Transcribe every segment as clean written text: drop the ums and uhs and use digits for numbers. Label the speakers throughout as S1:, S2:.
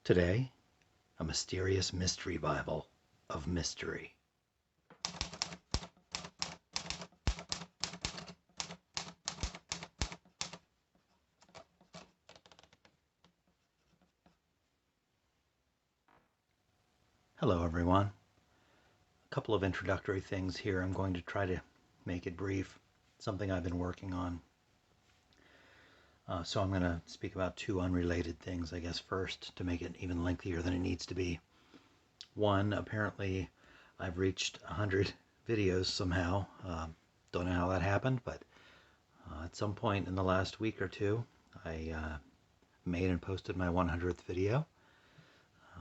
S1: Today, a mysterious mystery Bible of mystery. Hello everyone. A couple of introductory things here. I'm going to try to make it brief. Something I've been working on. So I'm going to speak about two unrelated things, I guess, first, to make it even lengthier than it needs to be. One, apparently I've reached 100 videos somehow. Don't know how that happened, but at some point in the last week or two, I made and posted my 100th video.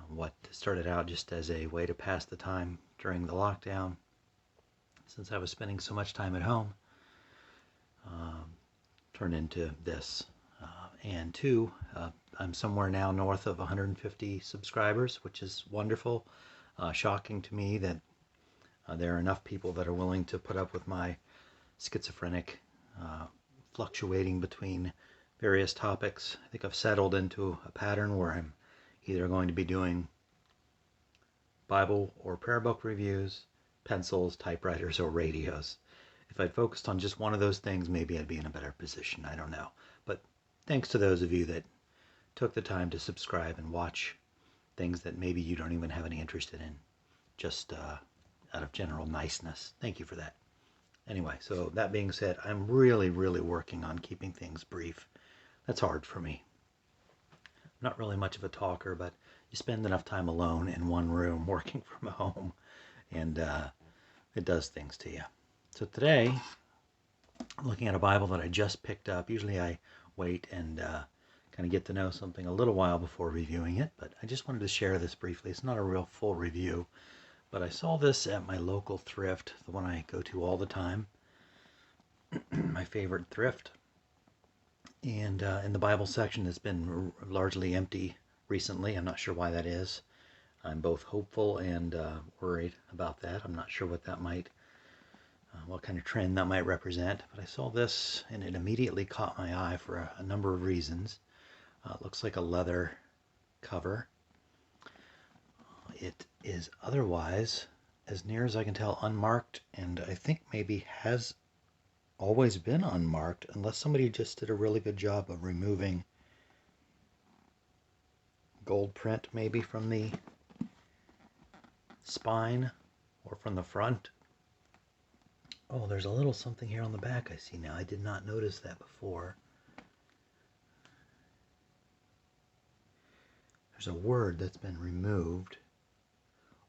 S1: What started out just as a way to pass the time during the lockdown, since I was spending so much time at home, turned into this. And two, I'm somewhere now north of 150 subscribers, which is wonderful. Shocking to me that there are enough people that are willing to put up with my schizophrenic fluctuating between various topics. I think I've settled into a pattern where I'm either going to be doing Bible or prayer book reviews, pencils, typewriters, or radios. If I'd focused on just one of those things, maybe I'd be in a better position. I don't know. But thanks to those of you that took the time to subscribe and watch things that maybe you don't even have any interest in, just out of general niceness. Thank you for that. Anyway, so that being said, I'm really working on keeping things brief. That's hard for me. I'm not really much of a talker, but you spend enough time alone in one room working from home, and it does things to you. So today, I'm looking at a Bible that I just picked up. Usually I wait and kind of get to know something a little while before reviewing it, but I just wanted to share this briefly. It's not a real full review, but I saw this at my local thrift, the one I go to all the time, my favorite thrift. And in the Bible section, it's been largely empty recently. I'm not sure why that is. I'm both hopeful and worried about that. I'm not sure what that might, what kind of trend that might represent. But I saw this and it immediately caught my eye for a number of reasons. It looks like a leather cover. It is otherwise, as near as I can tell, unmarked, and I think maybe has always been unmarked, unless somebody just did a really good job of removing gold print maybe from the spine or from the front. Oh, there's a little something here on the back I see now. I did not notice that before. There's a word that's been removed,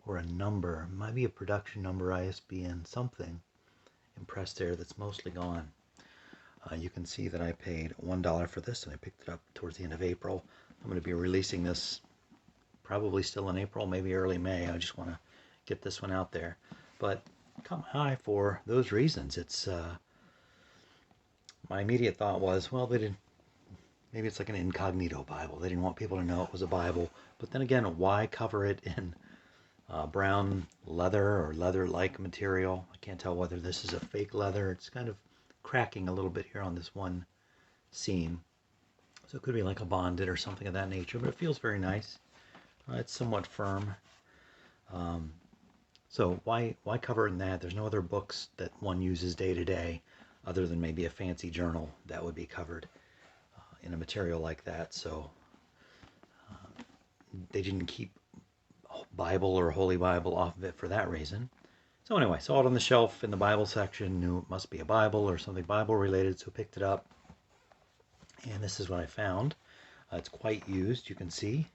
S1: or a number. It might be a production number, ISBN something impressed there that's mostly gone. You can see that I paid $1 for this, and I picked it up towards the end of April. I'm going to be releasing this probably still in April, maybe early May. I just want to get this one out there. But caught my eye for those reasons. It's my immediate thought was, well, they didn't. Maybe it's like an incognito Bible. They didn't want people to know it was a Bible. But then again, why cover it in brown leather or leather-like material? I can't tell whether this is a fake leather. It's kind of cracking a little bit here on this one seam. So it could be like a bonded or something of that nature, but it feels very nice. It's somewhat firm. So why cover it in that? There's no other books that one uses day to day other than maybe a fancy journal that would be covered in a material like that. So they didn't keep Bible or Holy Bible off of it for that reason. So anyway, saw it on the shelf in the Bible section, knew it must be a Bible or something Bible related, so picked it up. And this is what I found. It's quite used, you can see,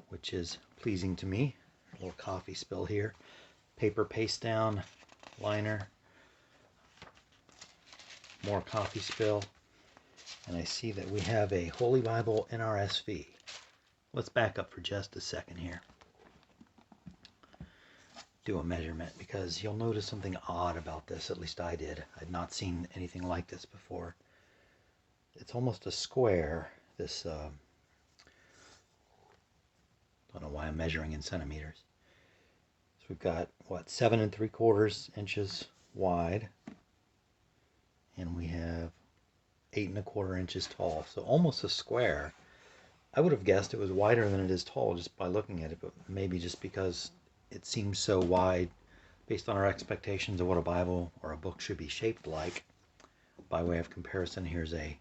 S1: which is pleasing to me. A little coffee spill here. Paper paste down, liner, more coffee spill. And I see that we have a Holy Bible NRSV. Let's back up for just a second here. Do a measurement, because you'll notice something odd about this. At least I did. I'd not seen anything like this before. It's almost a square. This don't know why I'm measuring in centimeters. So we've got what, 7 3/4 inches wide, and we have 8 1/4 inches tall. So almost a square. I would have guessed it was wider than it is tall just by looking at it, but maybe just because it seems so wide based on our expectations of what a Bible or a book should be shaped like. By way of comparison, here's a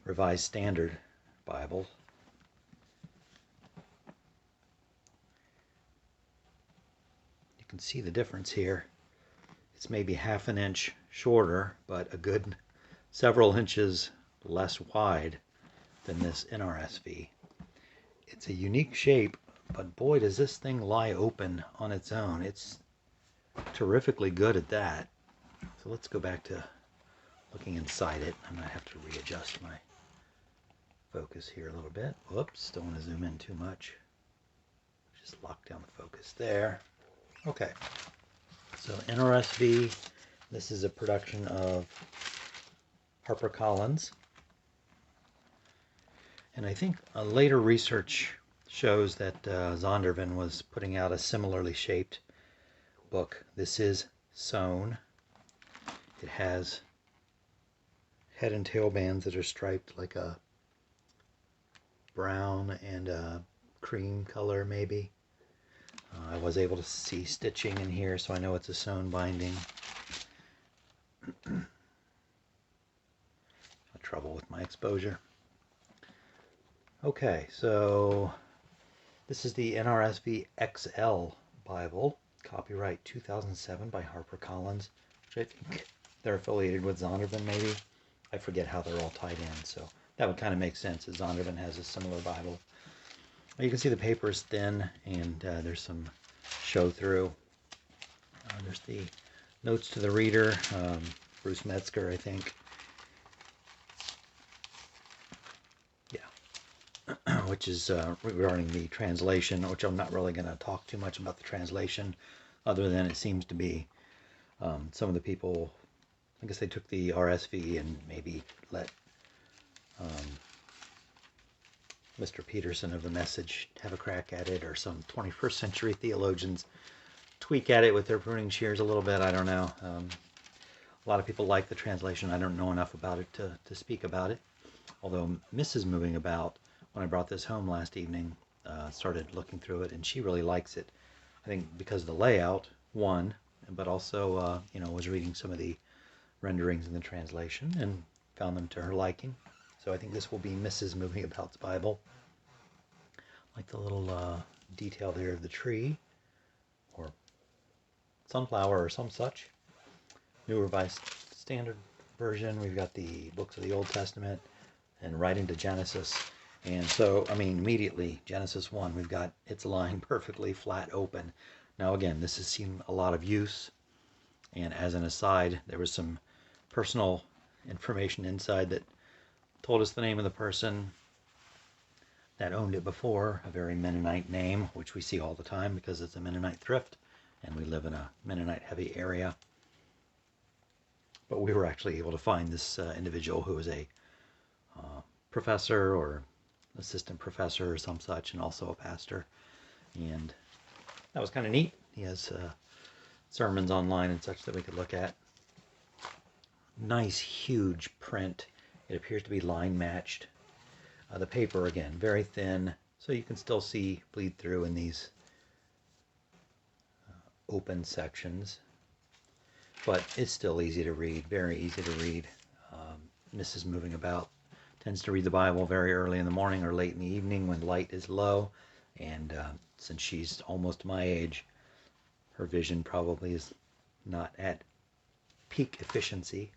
S1: Revised Standard Bible. You can see the difference here. It's maybe half an inch shorter, but a good several inches less wide than this NRSV. It's a unique shape, but boy, does this thing lie open on its own. It's terrifically good at that. So let's go back to looking inside it. I might have to readjust my focus here a little bit. Whoops, don't want to zoom in too much. Just lock down the focus there. Okay, so NRSV, this is a production of Harper Collins. And I think later research shows that Zondervan was putting out a similarly shaped book. This is sewn. It has head and tail bands that are striped like a brown and a cream color maybe. I was able to see stitching in here, so I know it's a sewn binding. Trouble with my exposure. Okay, so this is the NRSV XL Bible, copyright 2007 by Harper Collins, which I think they're affiliated with Zondervan maybe. I forget how they're all tied in, so that would kind of make sense as Zondervan has a similar Bible. Well, you can see the paper is thin, and there's some show through. There's the notes to the reader, Bruce Metzger, I think. Which is regarding the translation, which I'm not really going to talk too much about the translation, other than it seems to be some of the people, I guess they took the RSV and maybe let Mr. Peterson of the Message have a crack at it, or some 21st century theologians tweak at it with their pruning shears a little bit. I don't know. A lot of people like the translation. I don't know enough about it to speak about it. Although Mrs. Moving About, when I brought this home last evening, started looking through it, and she really likes it. I think because of the layout, one, but also, was reading some of the renderings in the translation and found them to her liking. So I think this will be Mrs. Moving About's Bible. Like the little detail there of the tree, or sunflower, or some such. New Revised Standard Version, we've got the books of the Old Testament, and right into Genesis. And so, I mean, immediately, Genesis 1, we've got it's lying perfectly flat open. Now again, this has seen a lot of use, and as an aside, there was some personal information inside that told us the name of the person that owned it before, a very Mennonite name, which we see all the time because it's a Mennonite thrift, and we live in a Mennonite-heavy area. But we were actually able to find this individual who was a professor or assistant professor or some such, and also a pastor. And that was kind of neat. He has sermons online and such that we could look at. Nice, huge print. It appears to be line matched. The paper, again, very thin, so you can still see bleed through in these open sections. But it's still easy to read, very easy to read. Mrs. Moving About tends to read the Bible very early in the morning or late in the evening when light is low. And since she's almost my age, her vision probably is not at peak efficiency.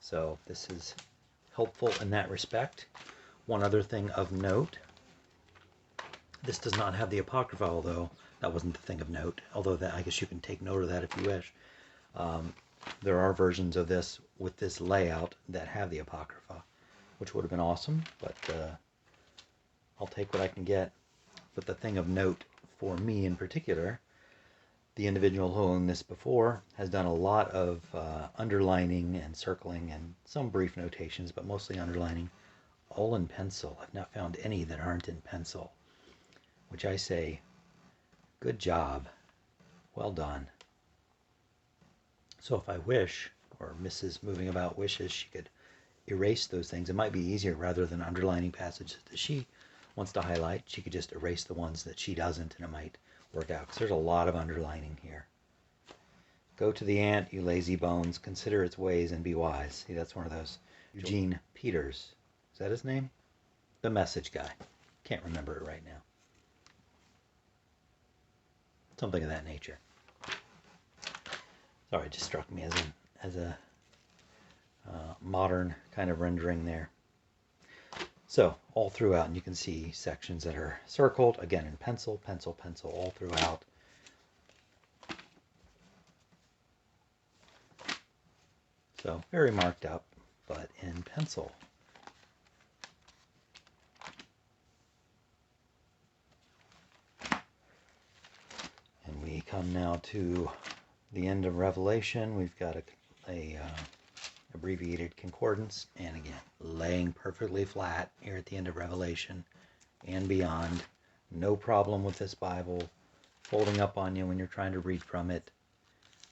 S1: So this is helpful in that respect. One other thing of note, this does not have the Apocrypha, although that wasn't the thing of note, although that, I guess you can take note of that if you wish. There are versions of this with this layout that have the Apocrypha, which would have been awesome, but I'll take what I can get. But the thing of note for me in particular, the individual who owned this before has done a lot of underlining and circling and some brief notations, but mostly underlining, all in pencil. I've not found any that aren't in pencil, which I say, good job, well done. So if I wish, or Mrs. Moving About wishes, she could erase those things. It might be easier rather than underlining passages that she wants to highlight, she could just erase the ones that she doesn't, and it might work out, because there's a lot of underlining here. Go to the ant, you lazy bones, consider its ways and be wise. See, that's one of those. Eugene Peters. Is that his name? The Message guy. Can't remember it right now. Something of that nature. Sorry, it just struck me as a modern kind of rendering there. So, all throughout, and you can see sections that are circled, again in pencil, pencil, pencil, all throughout. So, very marked up, but in pencil. And we come now to the end of Revelation. We've got a abbreviated concordance, and again, laying perfectly flat here at the end of Revelation and beyond. No problem with this Bible folding up on you when you're trying to read from it,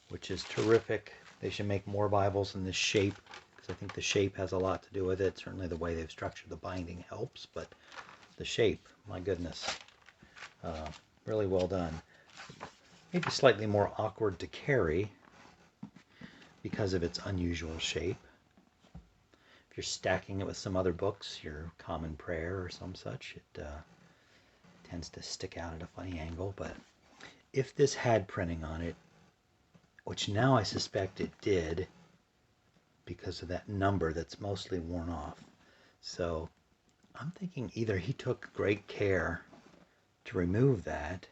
S1: which is terrific. They should make more Bibles in this shape, because I think the shape has a lot to do with it. Certainly the way they've structured the binding helps, but the shape, my goodness, really well done. Maybe slightly more awkward to carry because of its unusual shape. If you're stacking it with some other books, your Common Prayer or some such, it tends to stick out at a funny angle. But if this had printing on it, which now I suspect it did because of that number that's mostly worn off. So I'm thinking either he took great care to remove that,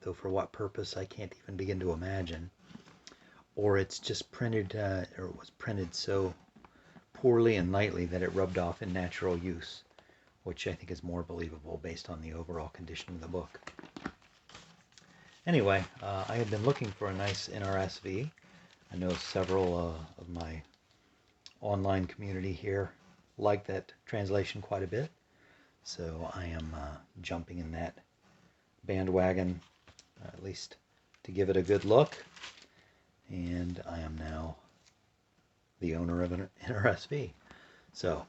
S1: though for what purpose I can't even begin to imagine, or it's just printed, or it was printed so poorly and lightly that it rubbed off in natural use, which I think is more believable based on the overall condition of the book. Anyway, I had been looking for a nice NRSV. I know several of my online community here like that translation quite a bit, so I am jumping in that bandwagon, at least to give it a good look, and I am now the owner of an NRSV. So,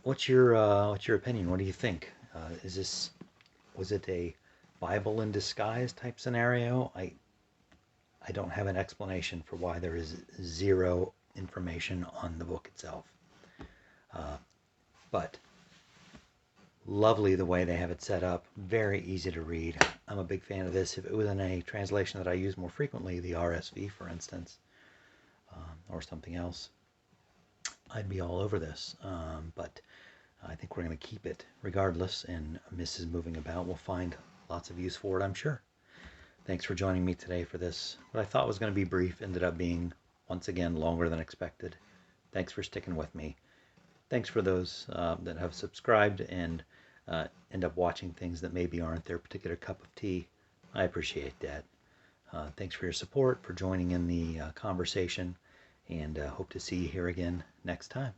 S1: what's your opinion? What do you think? Was it a Bible in disguise type scenario? I don't have an explanation for why there is zero information on the book itself. But lovely the way they have it set up. Very easy to read. I'm a big fan of this. If it was in a translation that I use more frequently, the RSV, for instance, or something else, I'd be all over this. But I think we're going to keep it regardless, and Mrs. Moving About will find lots of use for it, I'm sure. Thanks for joining me today for this. What I thought was going to be brief ended up being, once again, longer than expected. Thanks for sticking with me. Thanks for those that have subscribed and end up watching things that maybe aren't their particular cup of tea. I appreciate that. Thanks for your support, for joining in the conversation, and hope to see you here again next time.